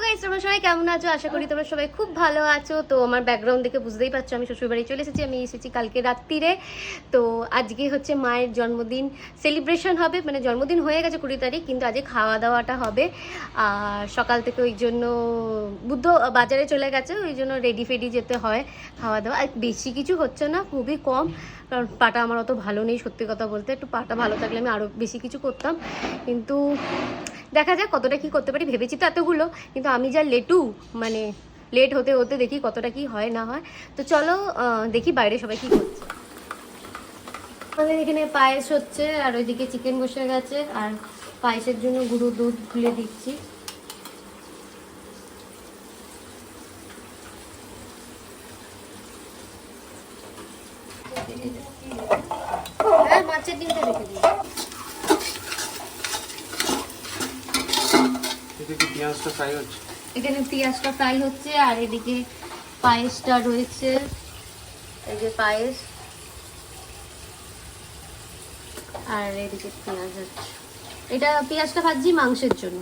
Guys, তোমরা সবাই কেমন আছো? আশা করি তোমরা সবাই খুব ভালো আছো। তো আমার ব্যাকগ্রাউন্ড দেখে বুঝতেই পারছো আমি শ্বশুরবাড়ি চলে এসেছি। আমি এসেছি কালকে রাত্রিরে। তো আজকে হচ্ছে মায়ের জন্মদিন সেলিব্রেশন হবে, মানে জন্মদিন হয়ে গেছে 20 তারিখ, কিন্তু আজকে খাওয়া দাওয়াটা হবে। আর সকাল থেকে ওই জন্য বুদ্ধ বাজারে চলে গেছে, ওই জন্য রেডি ফেডি যেতে হয় খাওয়া দাওয়া। আর বেশি কিছু হচ্ছে না, খুবই কম, কারণ পাটা আমার অত ভালো নেই। সত্যি কথা বলতে একটু পাটা ভালো থাকলে আমি আরও বেশি কিছু করতাম, কিন্তু দেখা যাক কতটা কি করতে পারি। ভেবেছি তো এতগুলো, কিন্তু আমি যা লেটু, মানে লেট হতে হতে দেখি কতটা কি হয় না হয়। তো চলো দেখি বাইরে সবাই কি করছে। আমাদের এখানে পায়েস হচ্ছে, আর ওইদিকে চিকেন বসে গেছে, আর পায়েসের জন্য গুঁড়ো দুধ খুলে দিচ্ছি। হ্যাঁ, মাছের ডিমটা রেখে দিই। এখানে পেঁয়াজটা ফ্রাই হচ্ছে, আর এদিকে পায়েসটা রয়েছে। এই যে পায়েস, আর এদিকে পেঁয়াজ হচ্ছে। এটা পেঁয়াজটা ভাজছি মাংসের জন্য।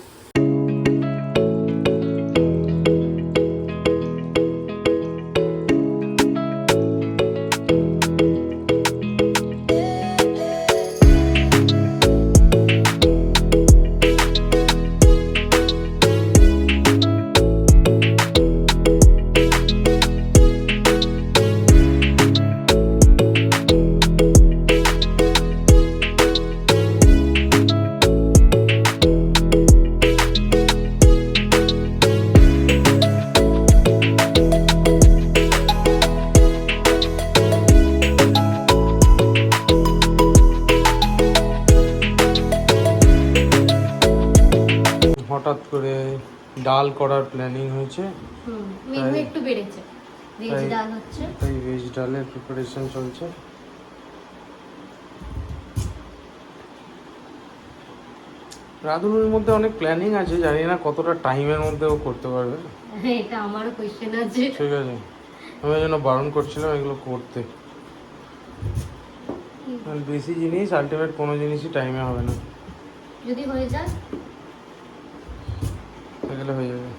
হঠাৎ করে ডাল করার প্ল্যানিং হয়েছে, মেনু একটু বেড়েছে, ভেজ ডাল হচ্ছে। তাই ভেজ ডালের প্রিপারেশন চলছে। রাধুনির মধ্যে অনেক প্ল্যানিং আছে, জানি না কতটা টাইমের মধ্যে ও করতে পারবে। এটা আমারও কোশ্চেন আছে। ঠিক আছে, আমি ওই জন্য বারণ করছিলাম এগুলো করতে। বেশি জিনিস আলটিমেট কোনো জিনিসই টাইমে হবে না, যদি হয়ে যায় এগুলো হয়ে যাবে।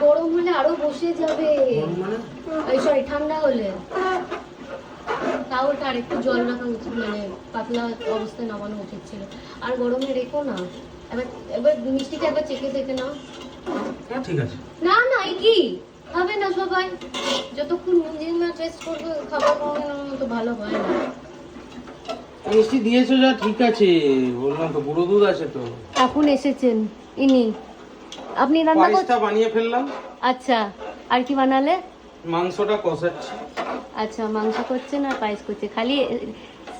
গরম হলে আরো বসে যাবে, এই সরি ঠান্ডা হলে তাও ওটা আর একটু জল রাখা উচিত, মানে পাতলা অবস্থায় নামানো উচিত ছিল। আর গরমে রেখো না, এবার এবার মিষ্টিটা একবার চেখে দেখে নাও। ঠিক আছে। না না, এই কি খাবে না সবাই, যতক্ষণ নিজে না টেস্ট করবে খাবার খাওয়ানো তো ভালো হয় না। মিষ্টি দিয়েছো যা ঠিক আছে, বললাম তো গুঁড়ো দুধ আছে তো। এখন এসেছেন ইনি, আপনি রান্না পায়েসটা বানিয়ে ফেললাম। আচ্ছা, আর কি বানালে? মাংসটা কষাচ্ছি। আচ্ছা, মাংস করছে না পায়েস করছে, খালি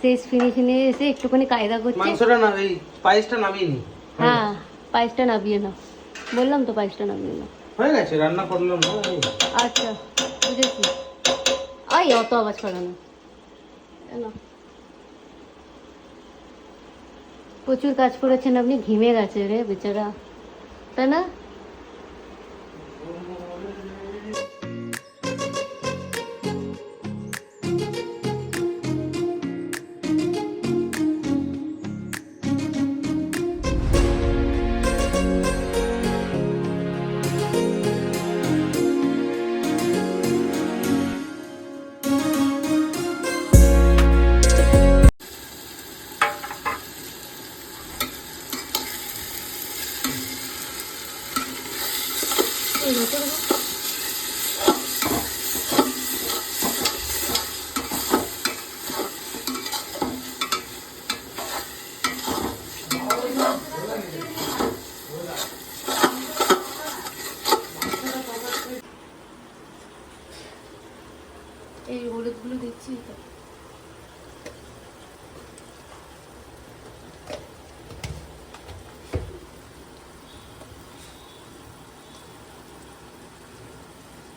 শেষ ফিনিশিংয়ে এসে একটুখানি কায়দা করছে। মাংসটা না, এই পায়েসটা নামিয়ে নি। হ্যাঁ, পায়েসটা নামিয়ে নাও, বললাম তো পায়েসটা নামিয়ে নাও। হয়ে গেছে, রান্না করলাম না। আচ্ছা বুঝেছি। আই অত আওয়াজ করো না। প্রচুর কাজ করেছেন আপনি, ঘিমে গেছে রে বেচারা, তাই না? এই হলুদগুলো দিচ্ছি তো।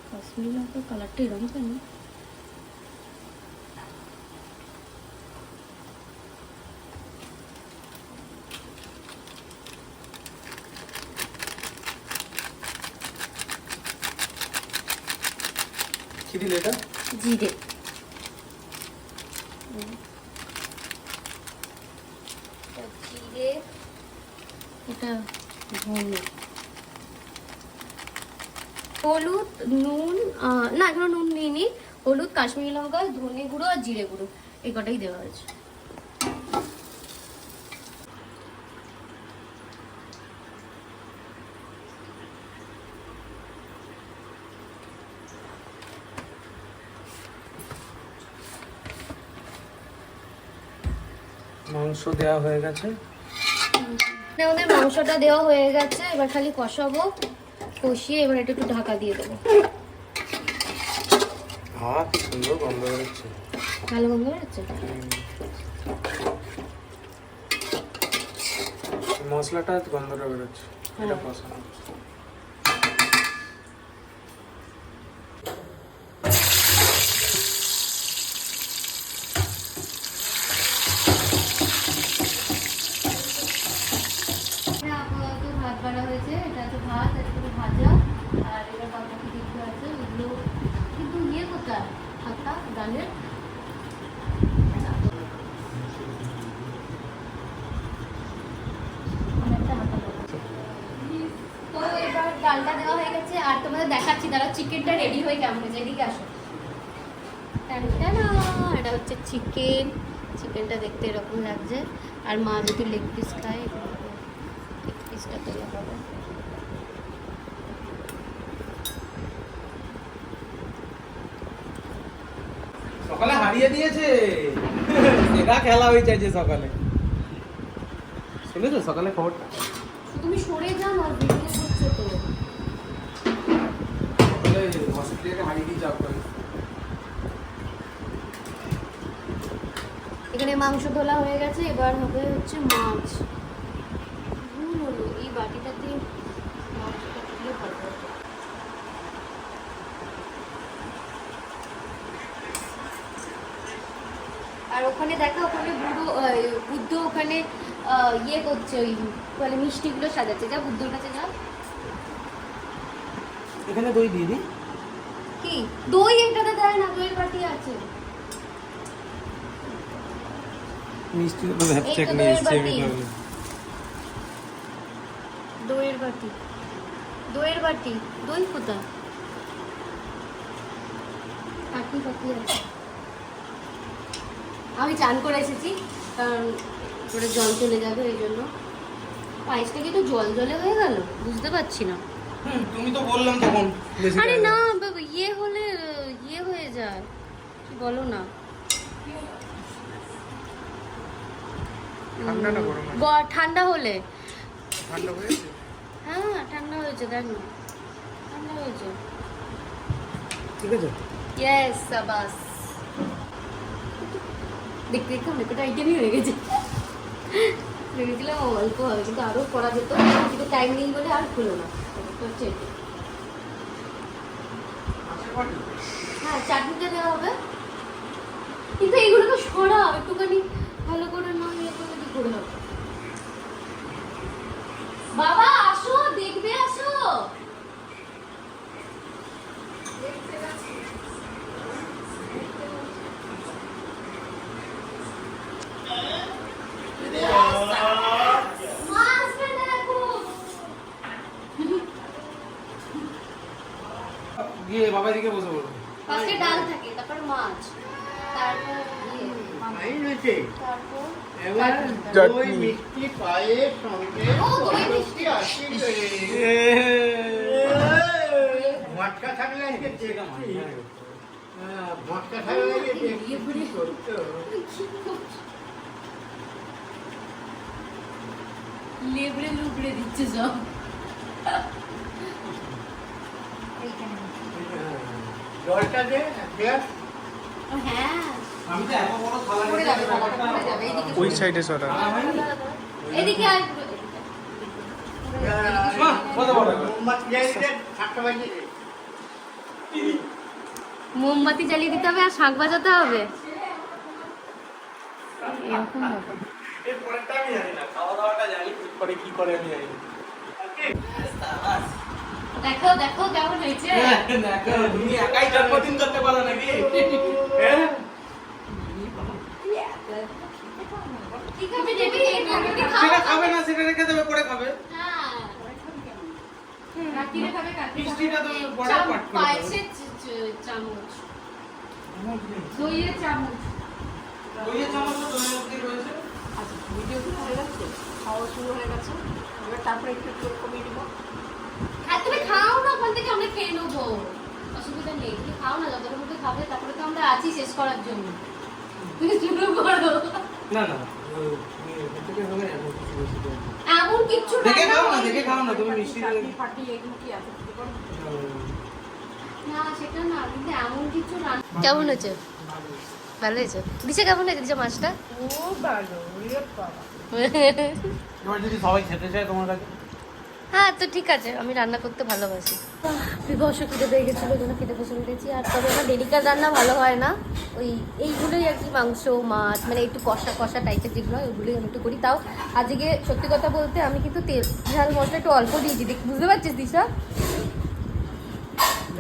কাশ্মীরি লঙ্কার কালারটা এরকম কেন? কি দিলে এটা? জিরে। জিরে, এটা ধনে। হলুদ, নুন, না এখনো নুন নিইনি, হলুদ, কাশ্মীরি লঙ্কা, ধনে গুঁড়ো আর জিরে গুঁড়ো এই কটাই দেওয়া হয়েছে। মাংস দেওয়া হয়ে গেছে। আমাদের মাংসটা দেওয়া হয়ে গেছে, এবার খালি কষাবো, কষিয়ে এবার একটু ঢাকা দিয়ে দেবো। কি সুন্দর গন্ধ বেরোচ্ছে, ভালো গন্ধ বেরোচ্ছে। মশলাটা গন্ধটা বেরোচ্ছে, এটা কষানো। ভাত বাড়া হয়েছে, এটা হচ্ছে ভাত, এটা ভাজা, আর এবার বাকি দেখতে আছে এগুলো কিন্তু ইয়ে কোথায় হাতা ডালের। তো এবার ডালটা দেওয়া হয়ে গেছে, আর তোমাদের দেখাচ্ছি তারা চিকেনটা রেডি হয়ে কেমন হয়েছে। এদিকে আসো, এটা হচ্ছে চিকেন, চিকেনটা দেখতে এরকম লাগছে। আর মা যদি লেগ পিস খায়, লেগ পিসটা দেওয়া হবে। সকালে হারিয়ে দিয়েছে, সেটা খেলা হয়ে যাচ্ছে সকালে। শুনেছো সকালে খবরটা? তুমি সরে যাও না, ভিডিও করছো তো। সকালে হসপিটালে হারিয়ে দিয়ে যাও। এখানে মাংস ধোলা হয়ে গেছে, এবার হবে হচ্ছে মাছ। ভুল হলো, এই বাটিটা দিয়ে মাছটা দিলে ভালো হতো। আর ওখানে দেখা, ওখানে বুদ্ধ ওখানে ইয়ে করছে, ওই মানে মিষ্টিগুলো সাজাচ্ছে। যা বুদ্ধর কাছে যা। এখানে দই দিয়ে দিই। কি দই এটাতে দেয় না, দইয়ের বাটি আছে। মিষ্টি তো ভাবছি এই তো নিয়ে দইয়ের এসেছি আমি বাটি। তাহলে। দইয়ের বাটি, দইয়ের বাটি, দই কোথায়? কাকি কাকি আছে। আমি চান করে এসেছি, কারণ ওটা জল চলে যাবে, এই জন্য। পায়েসটা কি একটু জল জলে হয়ে গেল, বুঝতে পারছি না। তুমি তো বললাম তখন বেশি আরে টাইম না বাবা, ইয়ে হলে ইয়ে হয়ে যায়, কি বলো না। ঠান্ডাটা গরম আছে। ঠান্ডা হলে, ঠান্ডা হয়েছে। হ্যাঁ ঠান্ডা হয়েছে, দেখ না ঠান্ডা হয়েছে। ঠিক আছে। ইয়েস সাবাস। দেখতে দেখতে অনেকটা আইটেমই হয়ে গেছে। ভেবেছিলাম অল্প হবে, কিন্তু আরো করা যেত, কিন্তু টাইম নেই বলে আর হলো না। হচ্ছে হ্যাঁ, চাটনিটা দেওয়া হবে, কিন্তু এইগুলো তো সরাও একটুখানি ভালো করে, না ইয়ে করে কি করে হবে। বাবা আসো, দেখবে আসো। গিয়ে বাবা দিকে বসে বলো। ফার্স্টে ডাল থাকে, তারপর মাছ, তারপর তারপর এবার দই মিষ্টি পায়েস সঙ্গে ও, দই মিষ্টি। মটকা থাকলে আজকে দেখছি। মটকা থাকলে আজকে দেখছি কি করতো। লেবড়ে লুবড়ে দিচ্ছে সব। জলটা দে দেখ। হ্যাঁ, আমি তো এত বড় থালা পড়ে যাবে, পড়ে যাবে, এইদিকে ওই সাইডে সরা। এদিকে আর মোমবাতি জ্বালিয়ে দে, 7টা বাজে দে। মোমবাতি জ্বালিয়ে দিতে হবে আর শাঁখ বাজাতে হবে। এরকম ব্যাপার। এর পরেরটা আমি জানি না, খাওয়া দাওয়াটা জানি, পরে কি করে আমি জানি না। দেখো দেখো কেমন হয়েছে। দেখো, তুমি একাই জন্মদিন করতে পারো নাকি? হ্যাঁ? ঠিক আছে, দেবী, সেটা খাবে না, সেটা রেখে দেবে, পরে খাবে। হ্যাঁ রাত্রিরে খাবে কালকে মিষ্টিটা তো বড় পাট করে পায়েসের চামচ দইয়ের চামচ ওই চামচ তো দইয়ের মধ্যে রয়েছে। আচ্ছা ভিডিও শুরু হয়ে গেছে, খাওয়া শুরু হয়ে গেছে, এবার তারপরে একটু একটু কমিয়ে দিব। আর তুমি খাও না, ওখান থেকে আমরা খেয়ে নেবো, অসুবিধা নেই। তুমি খাও না, যতটা মধ্যে খাবে, তারপরে তো আমরা আছি শেষ করার জন্য। তুমি শুরু করো। না না থেকে হবে এমন কিছু বেশি দেয় না। এমন কিচ্ছু দেখে খাও না, রান্না দেখে খাও না, তুমি মিষ্টি ফাটি দিয়ে ফাটি এগুলো কি আছে কিছু করো? না, সেটা না, কিন্তু এমন কিছু রান্না। কেমন হয়েছে? ভালো হয়েছে। দিশা কেমন হয়েছে দিশা মাছটা? খুব ভালো, ওরে বাবা। এবার যদি সবাই খেতে চায় তোমার কাছে হ্যাঁ, তো ঠিক আছে, আমি রান্না করতে ভালোবাসি। বিভৎস খিদে পেয়ে গেছিলো, ওই জন্য খেতে বসে উঠেছি। আর তবে আমার ডেলিকার রান্না ভালো হয় না, ওই এইগুলোই আর কি, মাংস মাছ, মানে একটু কষা কষা টাইপের যেগুলো হয় ওগুলোই আমি একটু করি। তাও আজকে সত্যি কথা বলতে আমি কিন্তু তেল ঝাল মশলা একটু অল্প দিয়েছি, বুঝতে পারছিস দিশা?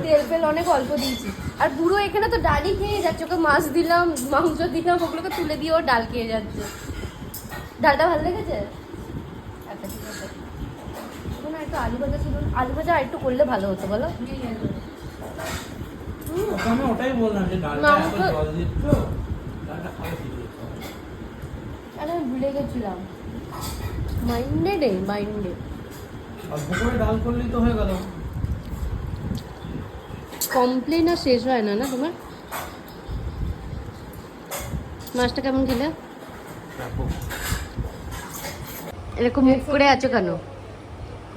তেল ফেল অনেক অল্প দিয়েছি। আর বুড়ো এখানে তো ডালই খেয়ে যাচ্ছে, ওকে মাছ দিলাম, মাংস দিলাম, ওগুলোকে তুলে দিয়ে ও ডাল খেয়ে যাচ্ছে। ডালটা ভালো লেগেছে? আচ্ছা ঠিক আছে। না, একটু আলু ভাজা ছিল, আলু ভাজা আর একটু করলে ভালো হতো বলো। আমি ওটাই বললাম যে ডালটা মাংস- এখন জল দিচ্ছ, ডালটা খাবে ঠিক আছে। আরে আমি ভুলে গেছিলাম, মাইন্ডে অল্প করে ডাল করলেই তো হয়ে গেল। কমপ্লেন আর শেষ হয় না না তোমার। মাছটা কেমন খেলে? এরকম মুখ করে আছো কেন?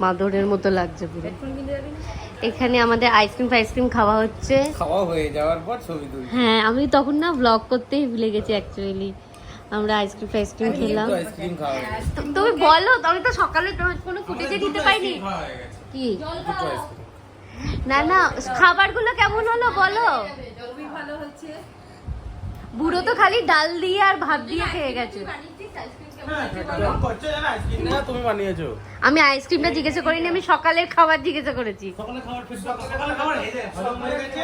মাদরের মতো লাগছে পুরো। হেডফোন কিনতে যাবি না? এখানে আমাদের আইসক্রিম খাওয়া হচ্ছে। খাওয়া হয়ে যাওয়ার পর ছবি তুলি। হ্যাঁ, আমি তখন না ব্লগ করতেই ভুলে গেছি অ্যাকচুয়ালি। আমরা আইসক্রিম খেলাম। আইসক্রিম খাওয়া হয়ে গেছে। তুমি বলো, আমি তো সকালে তোমার কোনো ফুটেজে দিতে পাইনি। খাওয়া হয়ে গেছে। কি? দুটো আইসক্রিম। না না, খাবারগুলো কেমন হলো বলো। খুবই ভালো হচ্ছে। বুড়ো তো খালি ডাল দিয়ে আর ভাত দিয়ে খেয়ে গেছে। হ্যাঁ, কেমন করছো জানো আইসক্রিম না তুমি বানিয়েছো? আমি আইসক্রিমটা জিজ্ঞাসা করিনি, আমি সকালের খাবার জিজ্ঞাসা করেছি। সকালে খাবার এই যে হজম হয়ে গেছে।